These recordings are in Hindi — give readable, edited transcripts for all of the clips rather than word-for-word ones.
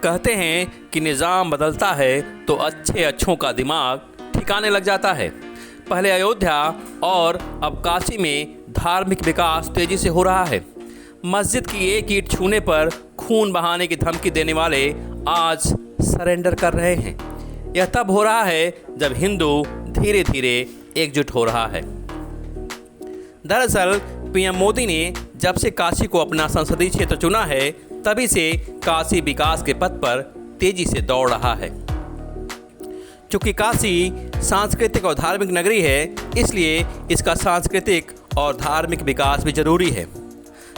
कहते हैं कि निज़ाम बदलता है तो अच्छे अच्छों का दिमाग ठिकाने लग जाता है। पहले अयोध्या और अब काशी में धार्मिक विकास तेज़ी से हो रहा है। मस्जिद की एक ईंट छूने पर खून बहाने की धमकी देने वाले आज सरेंडर कर रहे हैं। यह तब हो रहा है जब हिंदू धीरे धीरे एकजुट हो रहा है। दरअसल पीएम मोदी ने जब से काशी को अपना संसदीय क्षेत्र चुना है, तभी से काशी विकास के पथ पर तेजी से दौड़ रहा है। चूँकि काशी सांस्कृतिक और धार्मिक नगरी है, इसलिए इसका सांस्कृतिक और धार्मिक विकास भी जरूरी है।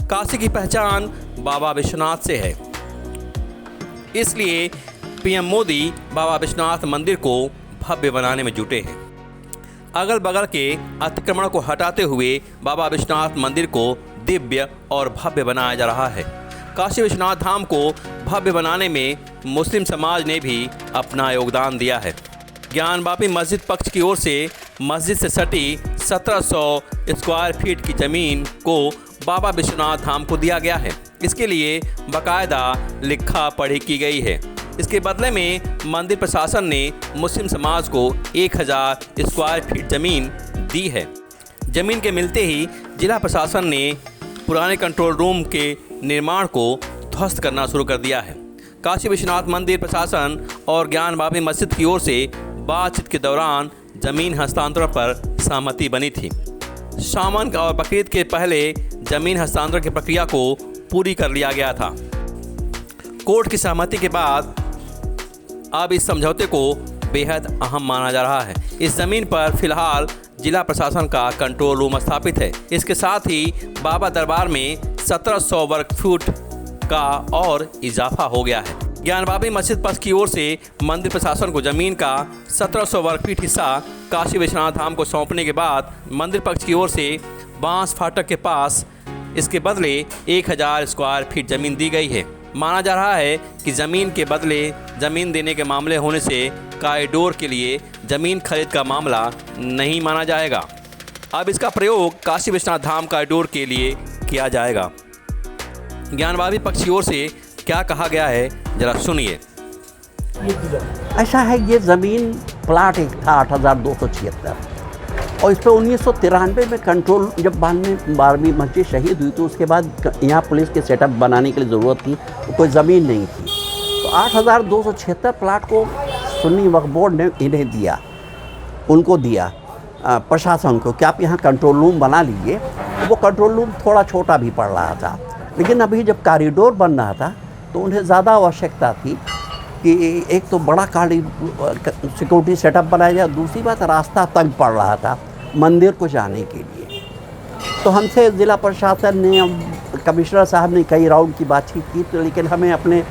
काशी की पहचान बाबा विश्वनाथ से है, इसलिए पीएम मोदी बाबा विश्वनाथ मंदिर को भव्य बनाने में जुटे हैं। अगल बगल के अतिक्रमण को हटाते हुए बाबा विश्वनाथ मंदिर को दिव्य और भव्य बनाया जा रहा है। काशी विश्वनाथ धाम को भव्य बनाने में मुस्लिम समाज ने भी अपना योगदान दिया है। ज्ञानवापी मस्जिद पक्ष की ओर से मस्जिद से सटी 1700 स्क्वायर फीट की ज़मीन को बाबा विश्वनाथ धाम को दिया गया है। इसके लिए बाकायदा लिखा पढ़ी की गई है। इसके बदले में मंदिर प्रशासन ने मुस्लिम समाज को 1000 स्क्वायर फीट ज़मीन दी है। ज़मीन के मिलते ही जिला प्रशासन ने पुराने कंट्रोल रूम के निर्माण को ध्वस्त करना शुरू कर दिया है। काशी विश्वनाथ मंदिर प्रशासन और ज्ञानवापी मस्जिद की ओर से बातचीत के दौरान ज़मीन हस्तांतरण पर सहमति बनी थी। सावन और बकरीद के पहले ज़मीन हस्तांतरण की प्रक्रिया को पूरी कर लिया गया था। कोर्ट की सहमति के बाद अब इस समझौते को बेहद अहम माना जा रहा है। इस ज़मीन पर फिलहाल जिला प्रशासन का कंट्रोल रूम स्थापित है। इसके साथ ही बाबा दरबार में 1700 वर्ग फुट का और इजाफा हो गया है। ज्ञानवापी मस्जिद पक्ष की ओर से मंदिर प्रशासन को ज़मीन का 1700 वर्ग फीट हिस्सा काशी विश्वनाथ धाम को सौंपने के बाद मंदिर पक्ष की ओर से बांस फाटक के पास इसके बदले 1000 स्क्वायर फीट ज़मीन दी गई है। माना जा रहा है कि ज़मीन के बदले ज़मीन देने के मामले होने से कॉरिडोर के लिए ज़मीन खरीद का मामला नहीं माना जाएगा। अब इसका प्रयोग काशी विश्वनाथ धाम कॉरिडोर के लिए किया जाएगा। ज्ञानवापी पक्ष की ओर से क्या कहा गया है, जरा सुनिए। ऐसा है, ये ज़मीन प्लाट एक था 8276 और इस पर 1993 में कंट्रोल, जब 12वीं मस्जिद शहीद हुई तो उसके बाद यहाँ पुलिस के सेटअप बनाने के लिए ज़रूरत थी, तो कोई ज़मीन नहीं थी, तो 8276 प्लाट को सुन्नी वक्फ बोर्ड ने इन्हें दिया, उनको दिया प्रशासन को कि आप यहाँ कंट्रोल रूम बना लीजिए। वो कंट्रोल रूम थोड़ा छोटा भी पड़ रहा था, लेकिन अभी जब कॉरिडोर बन रहा था तो उन्हें ज़्यादा आवश्यकता थी कि एक तो बड़ा सिक्योरिटी सेटअप बनाया जाए, दूसरी बात रास्ता तंग पड़ रहा था मंदिर को जाने के लिए। तो हमसे ज़िला प्रशासन ने, कमिश्नर साहब ने कई राउंड की बातचीत की, तो लेकिन हमें अपने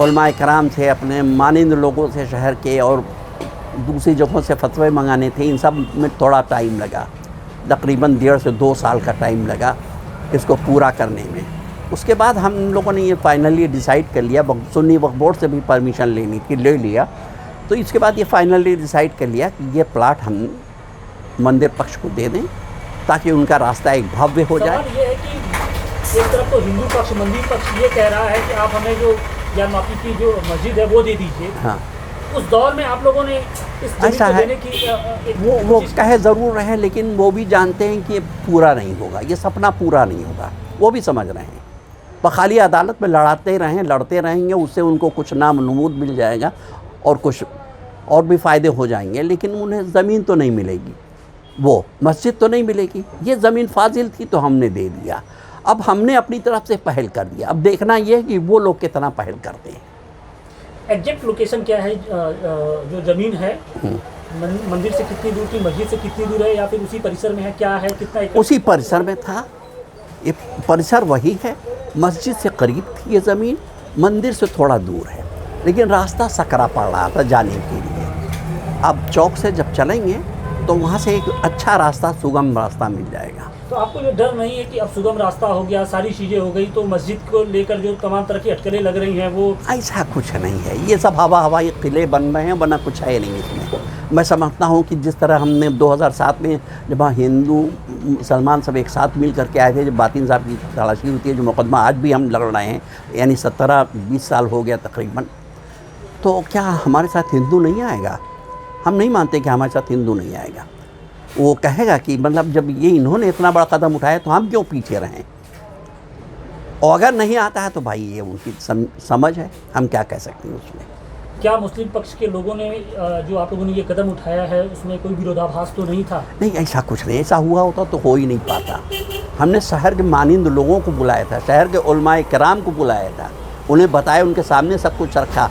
उलमाए कराम से, अपने मानिंद लोगों से शहर के और दूसरी जगहों से फतवे मंगाने थे। इन सब में थोड़ा टाइम लगा, तकरीबन 1.5 से 2 साल का टाइम लगा इसको पूरा करने में। उसके बाद हम लोगों ने ये फाइनली डिसाइड कर लिया, सुन्नी वक्फ बोर्ड से भी परमिशन ले लिया, तो इसके बाद ये फाइनली डिसाइड कर लिया कि ये प्लाट हम मंदिर पक्ष को दे दें ताकि उनका रास्ता एक भव्य हो जाए। ये है कि एक तरफ तो हिंदू पक्ष, मंदिर पक्ष ये कह रहा है कि आप हमें जो ज्ञानवापी की जो मस्जिद है वो दे दीजिए। हाँ, उस दौर में आप लोगों ने इस ऐसा है देने की वो कहे ज़रूर रहे, लेकिन वो भी जानते हैं कि ये पूरा नहीं होगा, ये सपना पूरा नहीं होगा, वो भी समझ रहे हैं। बखाली अदालत में लड़ते रहेंगे, उससे उनको कुछ नाम नमूद मिल जाएगा और कुछ और भी फ़ायदे हो जाएंगे, लेकिन उन्हें ज़मीन तो नहीं मिलेगी, वो मस्जिद तो नहीं मिलेगी। ये ज़मीन फाजिल थी तो हमने दे दिया। अब हमने अपनी तरफ से पहल कर दिया, अब देखना ये है कि वो लोग कितना पहल करते हैं। एग्जैक्ट लोकेशन क्या है जो ज़मीन है? मंदिर से कितनी दूर थी, मस्जिद से कितनी दूर है, या फिर उसी परिसर में है? क्या है, कितना? उसी परिसर में था, ये परिसर वही है। मस्जिद से करीब थी ये ज़मीन, मंदिर से थोड़ा दूर है, लेकिन रास्ता सकरा पड़ रहा था जाने के लिए। अब चौक से जब चलेंगे तो वहाँ से एक अच्छा रास्ता, सुगम रास्ता मिल जाएगा। तो आपको ये डर नहीं है कि अब सुगम रास्ता हो गया, सारी चीज़ें हो गई, तो मस्जिद को लेकर जो तमाम तरह की अटकलें लग रही हैं वो? ऐसा कुछ नहीं है, ये सब हवाई किले बन रहे हैं, वरना कुछ है नहीं इसमें। मैं समझता हूँ कि जिस तरह हमने 2007 में जब वहाँ हिंदू मुसलमान सब एक साथ मिल करके आए थे, जब बातिन साहब की तलाशी होती है, जो मुकदमा आज भी हम लड़ रहे हैं, यानी 17-20 साल हो गया तकरीबन, तो क्या हमारे साथ हिंदू नहीं आएगा? हम नहीं मानते कि हमारे साथ हिंदू नहीं आएगा। वो कहेगा कि मतलब जब ये इन्होंने इतना बड़ा कदम उठाया तो हम क्यों पीछे रहें? और अगर नहीं आता है तो भाई ये उनकी समझ है, हम क्या कह सकते हैं उसमें। क्या मुस्लिम पक्ष के लोगों ने जो आप लोगों ने ये कदम उठाया है उसमें कोई विरोधाभास तो नहीं था? नहीं, ऐसा कुछ नहीं, ऐसा हुआ होता तो हो ही नहीं पाता। हमने शहर के मानिंद लोगों को बुलाया था, शहर के उलमाए किराम को बुलाया था, उन्हें बताया, उनके सामने सब कुछ रखा,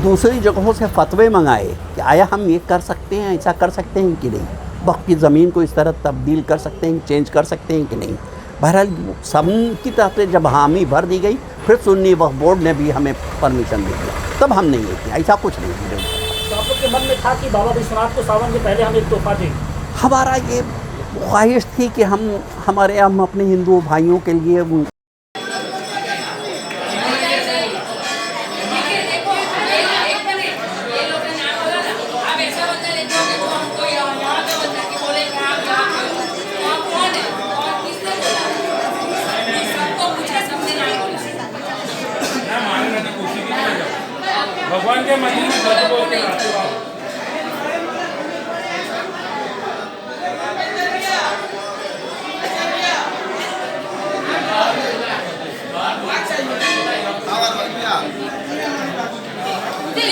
दूसरी जगहों से फतवे मंगाए कि आया हम ये कर सकते हैं, ऐसा कर सकते हैं कि नहीं, वक्त की ज़मीन को इस तरह तब्दील कर सकते हैं, चेंज कर सकते हैं कि नहीं। बहरहाल सब की तरफ से जब हामी भर दी गई, फिर सुन्नी वक्फ बोर्ड ने भी हमें परमिशन दे दिया, तब हमने ये किया, ऐसा कुछ नहीं किया। तो आप लोग के मन में था कि बाबा विश्वनाथ को सावन से पहले हम एक तोहफा दें? हमारा ये ख्वाहिश थी कि हम अपने हिंदू भाइयों के लिए भगवान के मंदिर में सच बोल के आते हो आप। Đi.